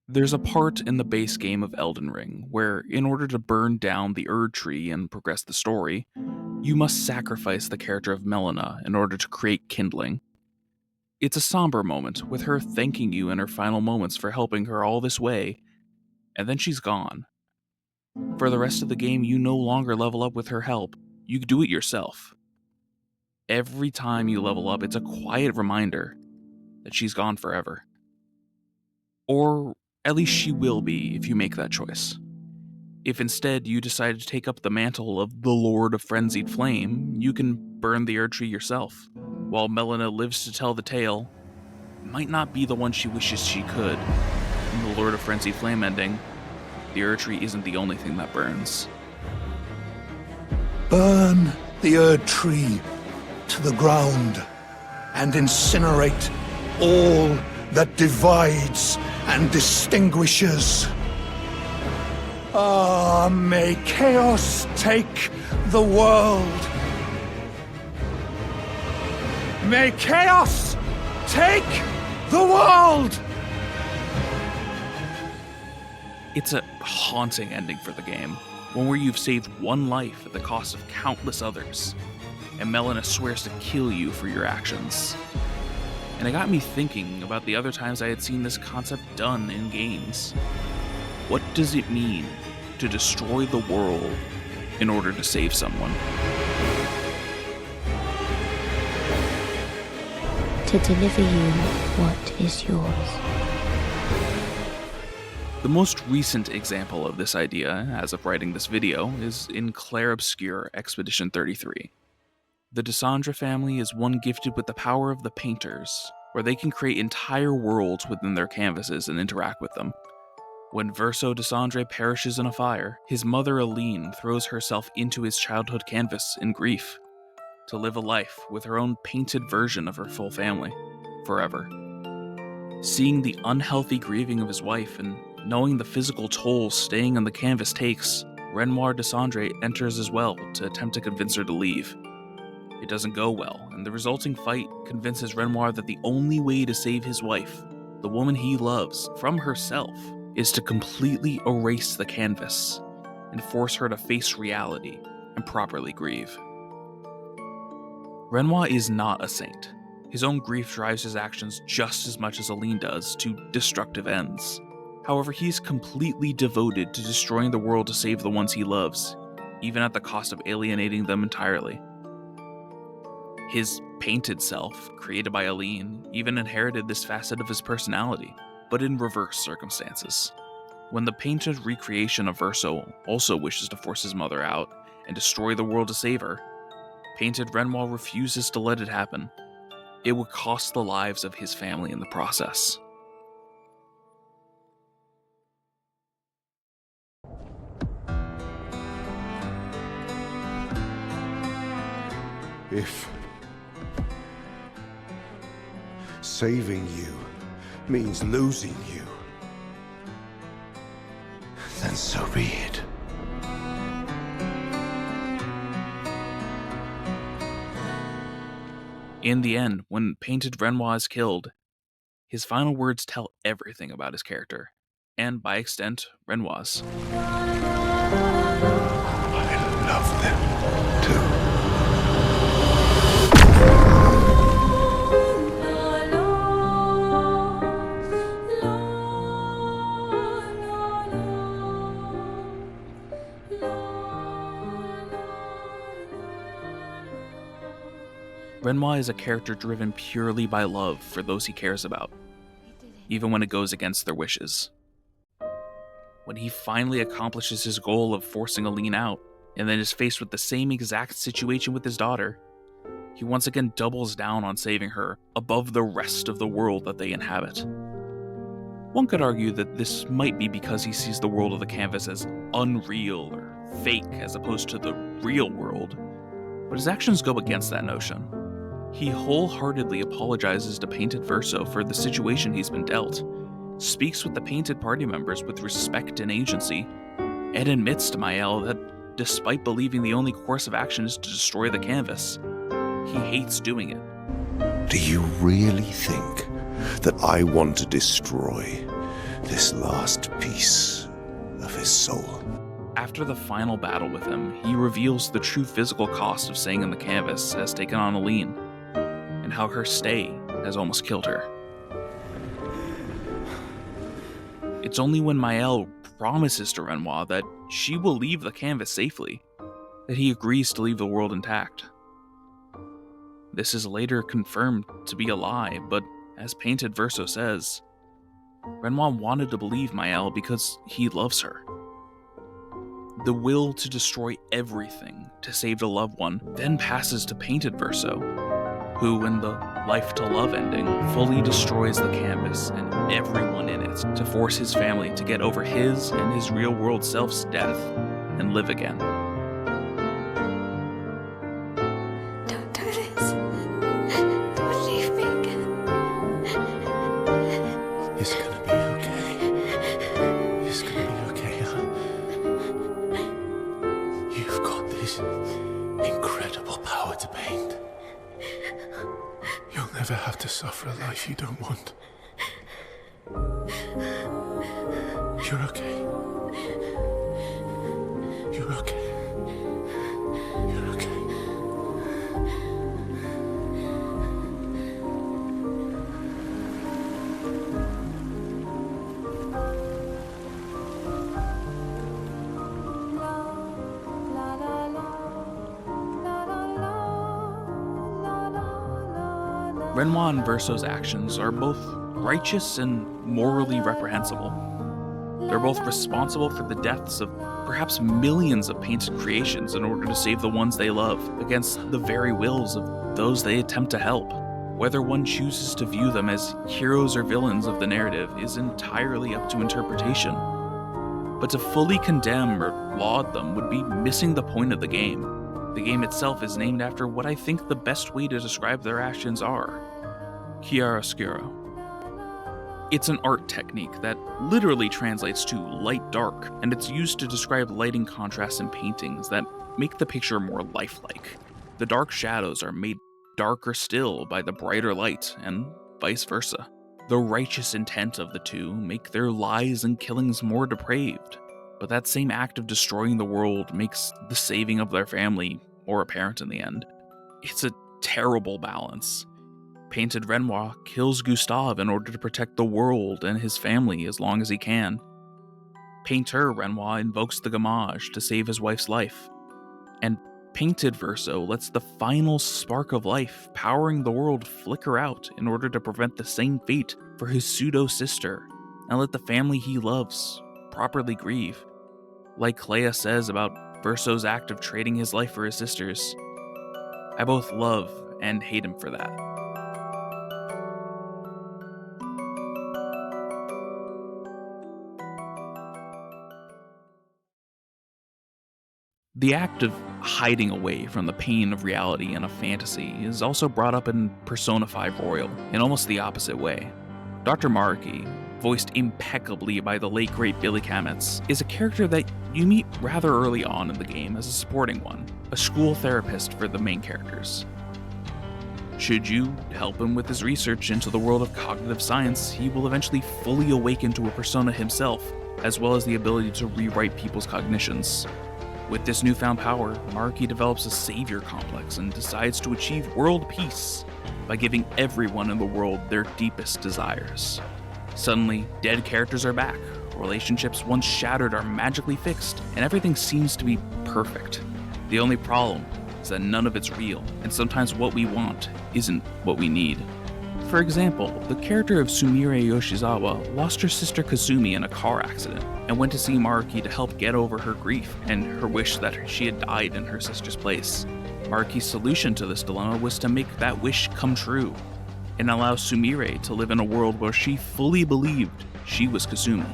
There's a part in the base game of Elden Ring where, in order to burn down the Erd Tree and progress the story, you must sacrifice the character of Melina in order to create kindling. It's a somber moment, with her thanking you in her final moments for helping her all this way, and then she's gone. For the rest of the game, you no longer level up with her help, you do it yourself. Every time you level up, it's a quiet reminder that she's gone forever. Or at least she will be if you make that choice. If instead you decide to take up the mantle of the Lord of Frenzied Flame, you can burn the Erd Tree yourself. While Melina lives to tell the tale, it might not be the one she wishes she could. In the Lord of Frenzied Flame ending, the Erd Tree isn't the only thing that burns. Burn the Erd Tree to the ground and incinerate all that divides and distinguishes. Ah, may chaos take the world. May chaos take the world! It's a haunting ending for the game, one where you've saved one life at the cost of countless others, and Melina swears to kill you for your actions. And it got me thinking about the other times I had seen this concept done in games. What does it mean to destroy the world in order to save someone? To deliver you what is yours. The most recent example of this idea, as of writing this video, is in Clair Obscur Expedition 33. The Desandra family is one gifted with the power of the painters, where they can create entire worlds within their canvases and interact with them. When Verso Desandre perishes in a fire, his mother Aline throws herself into his childhood canvas in grief, to live a life with her own painted version of her full family, forever. Seeing the unhealthy grieving of his wife and knowing the physical toll staying on the canvas takes, Renoir Desandre enters as well to attempt to convince her to leave. It doesn't go well, and the resulting fight convinces Renoir that the only way to save his wife, the woman he loves, from herself, is to completely erase the canvas and force her to face reality and properly grieve. Renoir is not a saint. His own grief drives his actions just as much as Aline does to destructive ends. However, he's completely devoted to destroying the world to save the ones he loves, even at the cost of alienating them entirely. His painted self, created by Aline, even inherited this facet of his personality, but in reverse circumstances. When the painted recreation of Verso also wishes to force his mother out and destroy the world to save her, painted Renoir refuses to let it happen. It would cost the lives of his family in the process. If saving you means losing you, then so be it. In the end, when painted Renoir is killed, his final words tell everything about his character, and by extent, Renoir's. I love them too. Renoir is a character driven purely by love for those he cares about, even when it goes against their wishes. When he finally accomplishes his goal of forcing Aline out, and then is faced with the same exact situation with his daughter, he once again doubles down on saving her above the rest of the world that they inhabit. One could argue that this might be because he sees the world of the canvas as unreal or fake as opposed to the real world, but his actions go against that notion. He wholeheartedly apologizes to Painted Verso for the situation he's been dealt, speaks with the Painted party members with respect and agency, and admits to Maëlle that despite believing the only course of action is to destroy the canvas, he hates doing it. Do you really think that I want to destroy this last piece of his soul. After the final battle with him, he reveals the true physical cost of staying on the canvas has taken on Aline, and how her stay has almost killed her. It's only when Maëlle promises to Renoir that she will leave the canvas safely that he agrees to leave the world intact. This is later confirmed to be a lie, but as Painted Verso says, Renoir wanted to believe Maëlle because he loves her. The will to destroy everything to save a loved one then passes to Painted Verso, who, in the Life to Love ending, fully destroys the canvas and everyone in it to force his family to get over his and his real-world self's death and live again. Don't do this. Don't leave me again. It's gonna be okay. It's gonna be okay, huh? You've got this incredible power to paint. You'll never have to suffer a life you don't want. You're okay. You're okay. You're okay. Renoir and Verso's actions are both righteous and morally reprehensible. They're both responsible for the deaths of perhaps millions of painted creations in order to save the ones they love against the very wills of those they attempt to help. Whether one chooses to view them as heroes or villains of the narrative is entirely up to interpretation. But to fully condemn or laud them would be missing the point of the game. The game itself is named after what I think the best way to describe their actions are: chiaroscuro. It's an art technique that literally translates to light-dark, and it's used to describe lighting contrasts in paintings that make the picture more lifelike. The dark shadows are made darker still by the brighter light, and vice versa. The righteous intent of the two make their lies and killings more depraved, but that same act of destroying the world makes the saving of their family more apparent in the end. It's a terrible balance. Painted Renoir kills Gustave in order to protect the world and his family as long as he can. Painter Renoir invokes the Gamage to save his wife's life. And Painted Verso lets the final spark of life powering the world flicker out in order to prevent the same fate for his pseudo-sister and let the family he loves properly grieve. Like Clair says about Verso's act of trading his life for his sister's, I both love and hate him for that. The act of hiding away from the pain of reality in a fantasy is also brought up in Persona 5 Royal in almost the opposite way. Dr. Maruki, voiced impeccably by the late great Billy Kametz, is a character that you meet rather early on in the game as a supporting one, a school therapist for the main characters. Should you help him with his research into the world of cognitive science, he will eventually fully awaken to a persona himself, as well as the ability to rewrite people's cognitions. With this newfound power, Maruki develops a savior complex and decides to achieve world peace by giving everyone in the world their deepest desires. Suddenly, dead characters are back, relationships once shattered are magically fixed, and everything seems to be perfect. The only problem is that none of it's real, and sometimes what we want isn't what we need. For example, the character of Sumire Yoshizawa lost her sister Kazumi in a car accident and went to see Maruki to help get over her grief and her wish that she had died in her sister's place. Maruki's solution to this dilemma was to make that wish come true and allow Sumire to live in a world where she fully believed she was Kazumi.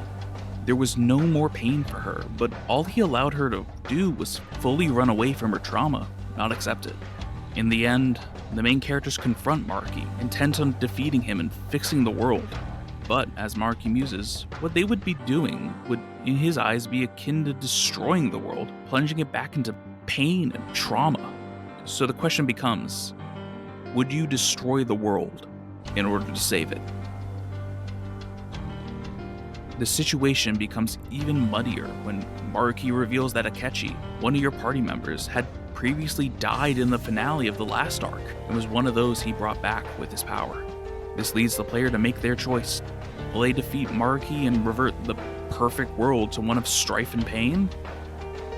There was no more pain for her, but all he allowed her to do was fully run away from her trauma, not accept it. In the end, the main characters confront Maruki, intent on defeating him and fixing the world. But, as Maruki muses, what they would be doing would, in his eyes, be akin to destroying the world, plunging it back into pain and trauma. So the question becomes, would you destroy the world in order to save it? The situation becomes even muddier when Maruki reveals that Akechi, one of your party members, had previously died in the finale of the last arc and was one of those he brought back with his power. This leads the player to make their choice. Will they defeat Maruki and revert the perfect world to one of strife and pain?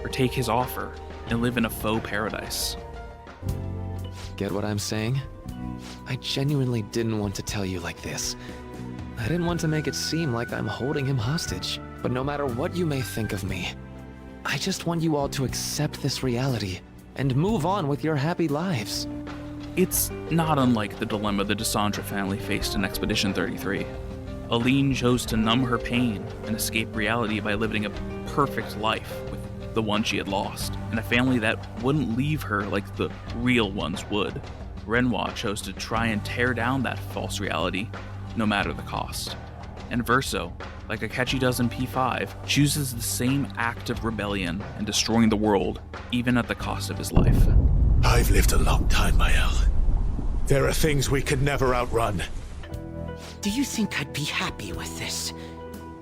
Or take his offer and live in a faux paradise? Get what I'm saying? I genuinely didn't want to tell you like this. I didn't want to make it seem like I'm holding him hostage. But no matter what you may think of me, I just want you all to accept this reality and move on with your happy lives. It's not unlike the dilemma the Desandra family faced in Expedition 33. Aline chose to numb her pain and escape reality by living a perfect life with the one she had lost, and a family that wouldn't leave her like the real ones would. Renoir chose to try and tear down that false reality, no matter the cost. And Verso, like Akechi does in P5, chooses the same act of rebellion and destroying the world, even at the cost of his life. I've lived a long time, Mael. There are things we could never outrun. Do you think I'd be happy with this?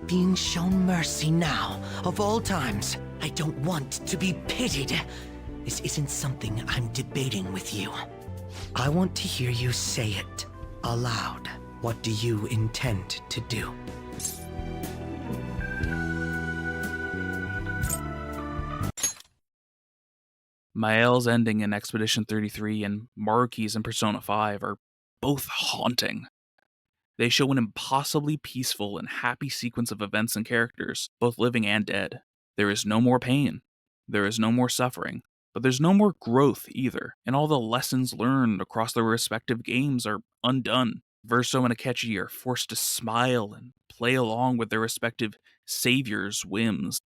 Being shown mercy now, of all times. I don't want to be pitied. This isn't something I'm debating with you. I want to hear you say it aloud. What do you intend to do? Mael's ending in Expedition 33 and Maruki's in Persona 5 are both haunting. They show an impossibly peaceful and happy sequence of events and characters, both living and dead. There is no more pain, there is no more suffering, but there's no more growth either, and all the lessons learned across their respective games are undone. Verso and Akechi are forced to smile and play along with their respective saviors' whims.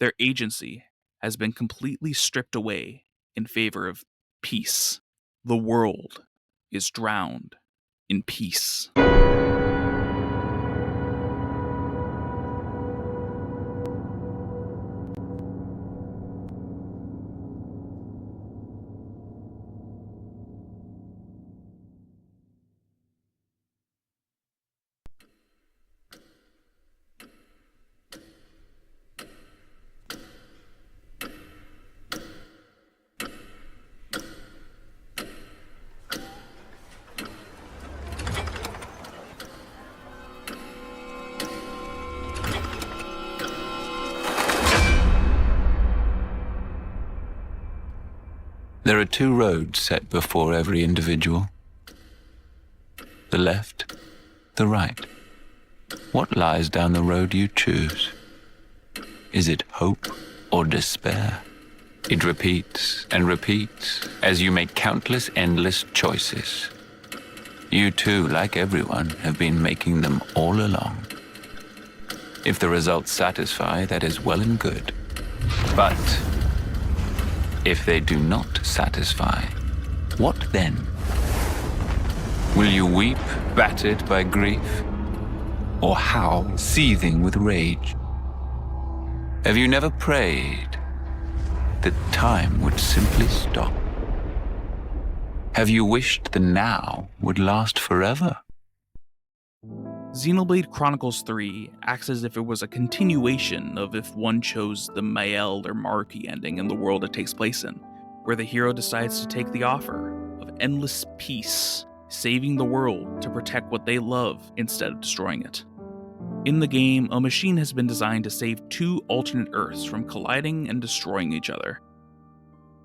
Their agency has been completely stripped away in favor of peace. The world is drowned in peace. There are two roads set before every individual. The left, the right. What lies down the road you choose? Is it hope or despair? It repeats and repeats as you make countless endless choices. You too, like everyone, have been making them all along. If the results satisfy, that is well and good. But if they do not satisfy, what then? Will you weep, battered by grief? Or howl, seething with rage? Have you never prayed that time would simply stop? Have you wished the now would last forever? Xenoblade Chronicles 3 acts as if it was a continuation of if one chose the Mael or Maruki ending in the world it takes place in, where the hero decides to take the offer of endless peace, saving the world to protect what they love instead of destroying it. In the game, a machine has been designed to save two alternate Earths from colliding and destroying each other.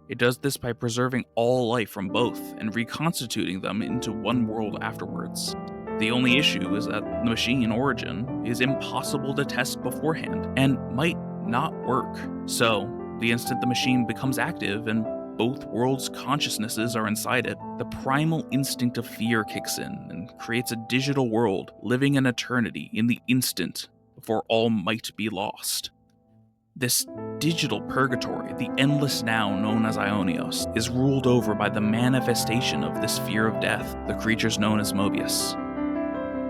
It does this by preserving all life from both and reconstituting them into one world afterwards. The only issue is that the machine origin is impossible to test beforehand and might not work. So, the instant the machine becomes active and both worlds' consciousnesses are inside it, the primal instinct of fear kicks in and creates a digital world living an eternity in the instant before all might be lost. This digital purgatory, the endless now known as Ionios, is ruled over by the manifestation of this fear of death, the creatures known as Mobius.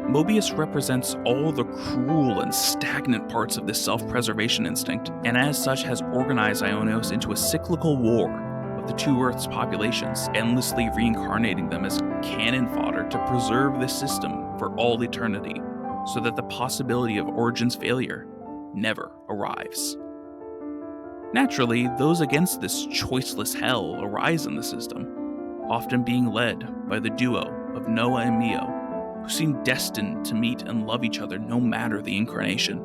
Mobius represents all the cruel and stagnant parts of this self-preservation instinct, and as such has organized Ionios into a cyclical war of the two Earth's populations, endlessly reincarnating them as cannon fodder to preserve this system for all eternity. so that the possibility of Origin's failure never arrives. Naturally, those against this choiceless hell arise in the system, often being led by the duo of Noah and Mio, who seem destined to meet and love each other no matter the incarnation.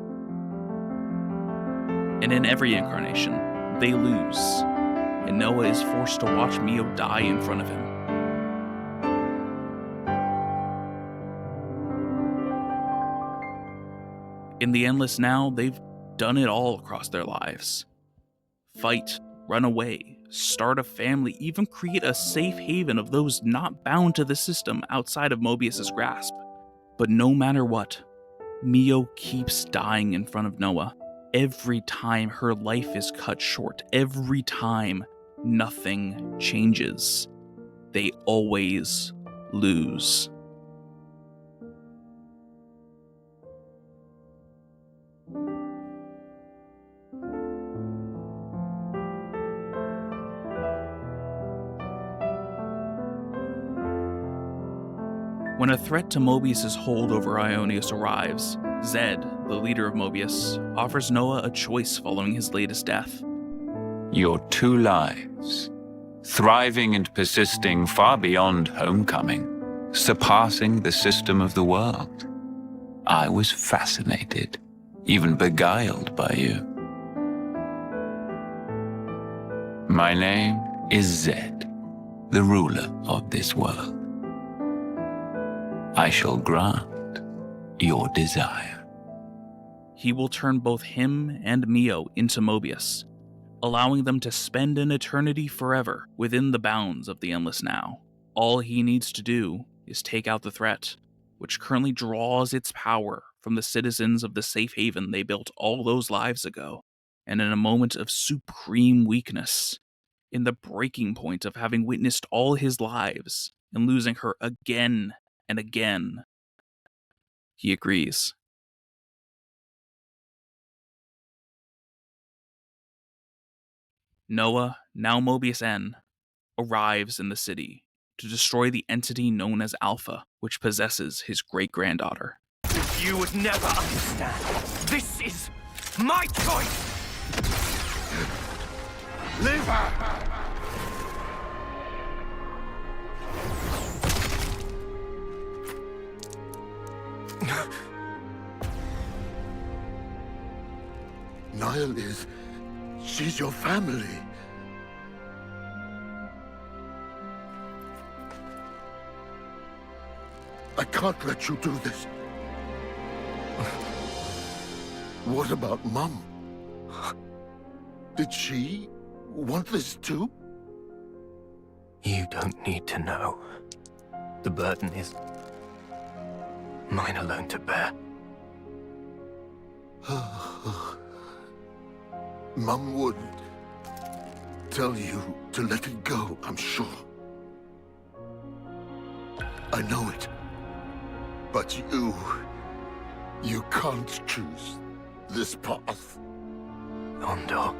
And in every incarnation, they lose, and Noah is forced to watch Mio die in front of him. In the Endless Now, they've done it all across their lives. Fight, run away, start a family, even create a safe haven of those not bound to the system outside of Mobius's grasp. But no matter what, Mio keeps dying in front of Noah. Every time her life is cut short, every time nothing changes, they always lose. When a threat to Mobius's hold over Ionius arrives, Zed, the leader of Mobius, offers Noah a choice following his latest death. Your two lives, thriving and persisting far beyond homecoming, surpassing the system of the world. I was fascinated, even beguiled by you. My name is Zed, the ruler of this world. I shall grant your desire. He will turn both him and Mio into Mobius, allowing them to spend an eternity forever within the bounds of the Endless Now. All he needs to do is take out the threat, which currently draws its power from the citizens of the safe haven they built all those lives ago, and in a moment of supreme weakness, in the breaking point of having witnessed all his lives and losing her again and again, he agrees. Noah, now Mobius N, arrives in the city to destroy the entity known as Alpha, which possesses his great-granddaughter. You would never understand. This is my choice! Leave her! Niall is... she's your family. I can't let you do this. What about Mum? Did she want this too? You don't need to know. The burden is mine alone to bear. Mum would tell you to let it go, I'm sure. I know it. But you can't choose this path. Ondo.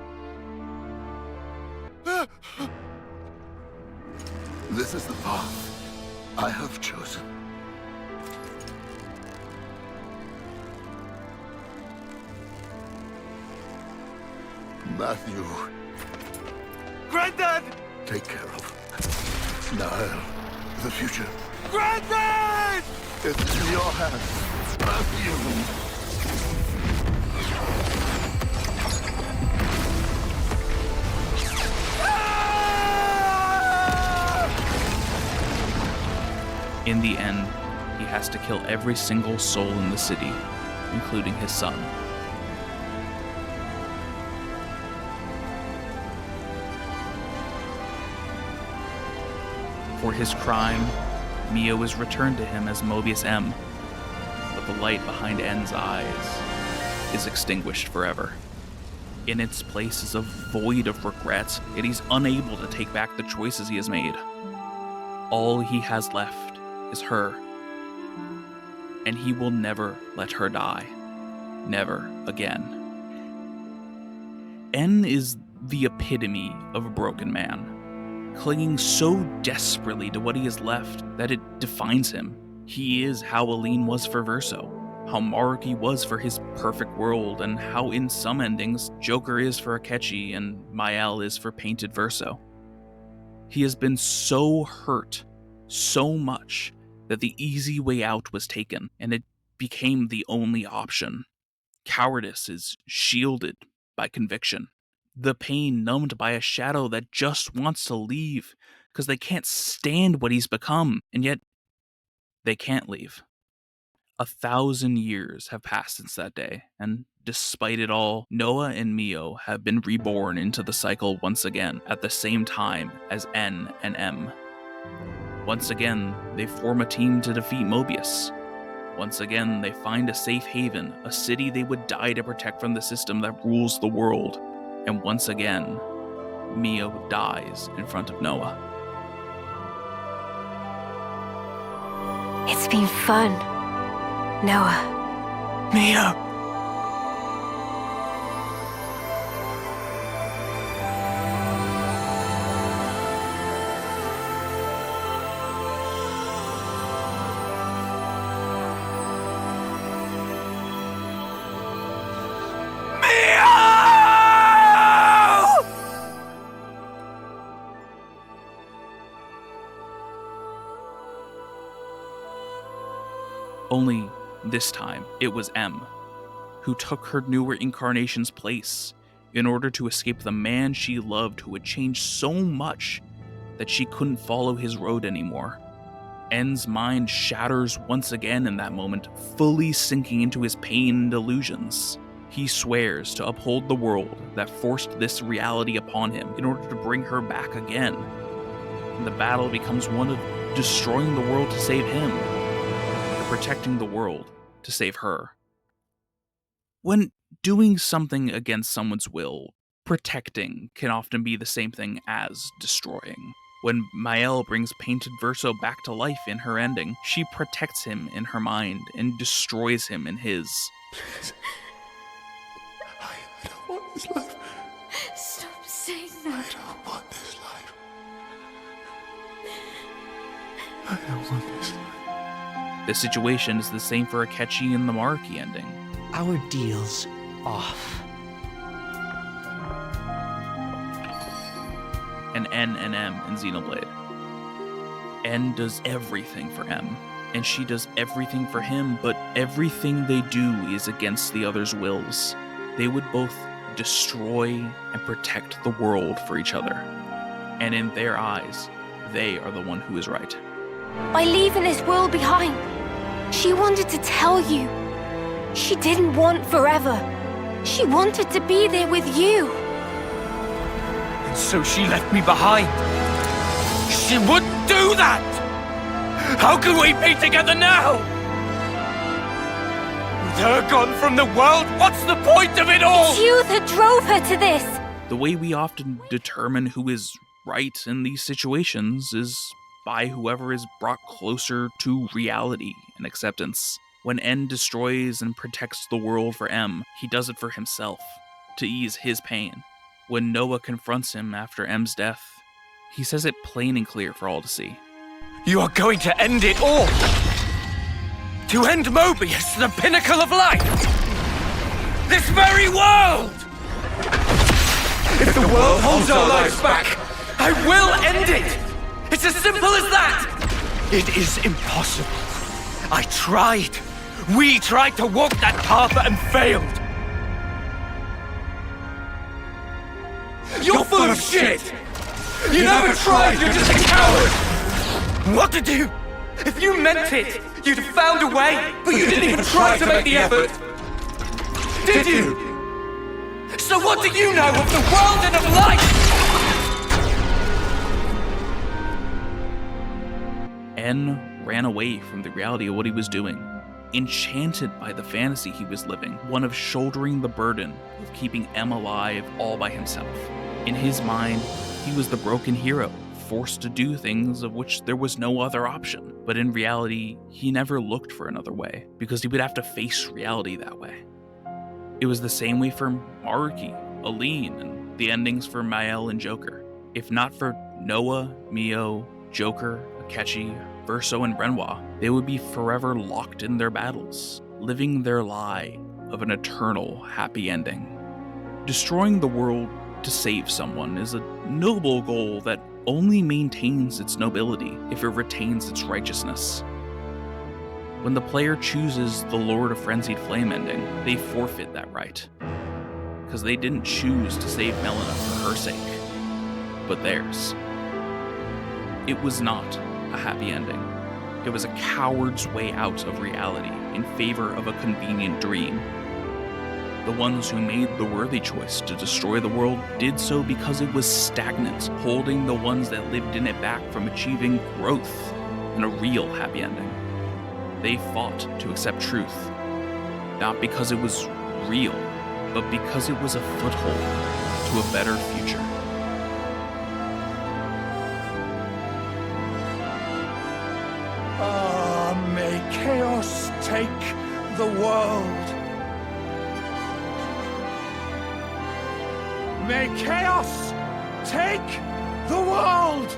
This is the path I have chosen. Matthew. Granddad! Take care of Niall, the future. Granddad! It's in your hands, Matthew. In the end, he has to kill every single soul in the city, including his son. For his crime, Mio is returned to him as Mobius M, but the light behind N's eyes is extinguished forever. In its place is a void of regret, yet he's unable to take back the choices he has made. All he has left is her, and he will never let her die. Never again. N is the epitome of a broken man, clinging so desperately to what he has left that it defines him. He is how Aline was for Verso, how Maruki was for his perfect world, and how in some endings, Joker is for Akechi and Mael is for Painted Verso. He has been so hurt, so much, that the easy way out was taken, and it became the only option. Cowardice is shielded by conviction. The pain numbed by a shadow that just wants to leave, because they can't stand what he's become, and yet they can't leave. 1,000 years have passed since that day, and despite it all, Noah and Mio have been reborn into the cycle once again, at the same time as N and M. Once again, they form a team to defeat Mobius. Once again, they find a safe haven, a city they would die to protect from the system that rules the world. And once again, Mio dies in front of Noah. It's been fun, Noah. Mio! Only this time, it was M, who took her newer incarnation's place in order to escape the man she loved who had changed so much that she couldn't follow his road anymore. N's mind shatters once again in that moment, fully sinking into his pain and illusions. He swears to uphold the world that forced this reality upon him in order to bring her back again. And the battle becomes one of destroying the world to save him, protecting the world to save her. When doing something against someone's will, protecting can often be the same thing as destroying. When Mael brings Painted Verso back to life in her ending, she protects him in her mind and destroys him in his. Please. I don't want this life. Stop saying that. I don't want this life. I don't want this life. The situation is the same for Akechi in the Maruki ending. Our deal's off. And N and M in Xenoblade. N does everything for M, and she does everything for him, but everything they do is against the other's wills. They would both destroy and protect the world for each other. And in their eyes, they are the one who is right. By leaving this world behind, she wanted to tell you. She didn't want forever. She wanted to be there with you. And so she left me behind. She wouldn't do that! How can we be together now? With her gone from the world, what's the point of it all? It's you that drove her to this. The way we often determine who is right in these situations is by whoever is brought closer to reality and acceptance. When N destroys and protects the world for M, he does it for himself, to ease his pain. When Noah confronts him after M's death, he says it plain and clear for all to see. You are going to end it all! To end Mobius, the pinnacle of life! This very world! If the world holds our lives back, I will end it! It's as simple as that! It is impossible. I tried. We tried to walk that path and failed. You're full of shit! You never tried, you're just a coward! What to do? If you meant it, you'd have found a way, but you didn't even try to make the effort. Did you? So what do you know of the world and of life? N ran away from the reality of what he was doing, enchanted by the fantasy he was living, one of shouldering the burden of keeping M alive all by himself. In his mind, he was the broken hero, forced to do things of which there was no other option. But in reality, he never looked for another way, because he would have to face reality that way. It was the same way for Maruki, Aline, and the endings for Mael and Joker. If not for Noah, Mio, Joker, Akechi, Verso, and Renoir, they would be forever locked in their battles, living their lie of an eternal happy ending. Destroying the world to save someone is a noble goal that only maintains its nobility if it retains its righteousness. When the player chooses the Lord of Frenzied Flame ending, they forfeit that right. Because they didn't choose to save Melina for her sake, but theirs. It was not a happy ending. It was a coward's way out of reality in favor of a convenient dream. The ones who made the worthy choice to destroy the world did so because it was stagnant, holding the ones that lived in it back from achieving growth and a real happy ending. They fought to accept truth, not because it was real, but because it was a foothold to a better future. May chaos take the world. May chaos take the world!